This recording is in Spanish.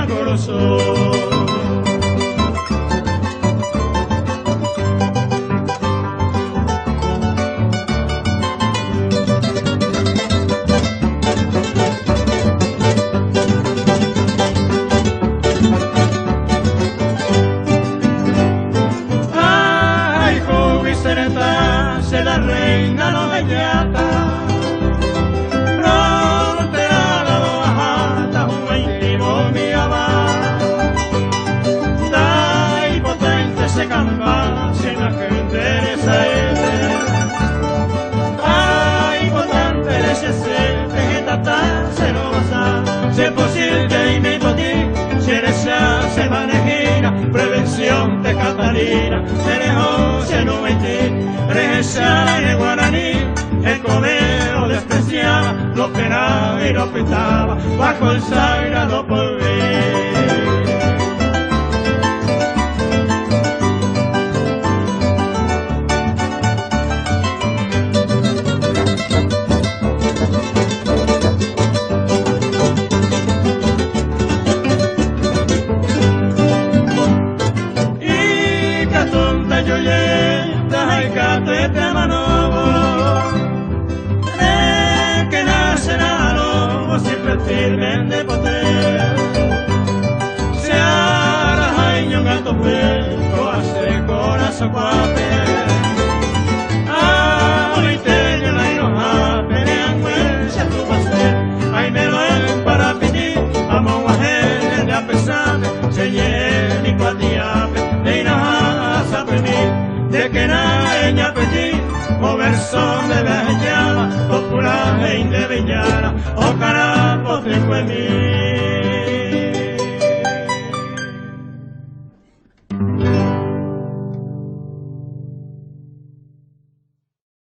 corazón. Se la reina no me llata, frontera la bajata, un íntimo mi amar. Dai potente se camba, se la gente esa Dai potente le se que tata se no basa, se posible y mi poti, se desea se manejina, prevención de Catalina, se dejó se no metí. Regresar en el guaraní, el comero despreciaba, lo penaba y lo pitaba, bajo el sagrado porvenir. Y catonta yo te manobo, que nace la lobo, siempre firme de poder. Se hará y un gato peco, hace corazón guape. Ay, te llena y no pelean, güey, se tu pasé. Ay, me lo para pedir, amo a gente de a pesar, se llena y cuatiape, de nada sabe de que nadie pedí, o verso de bella, popular e independiente.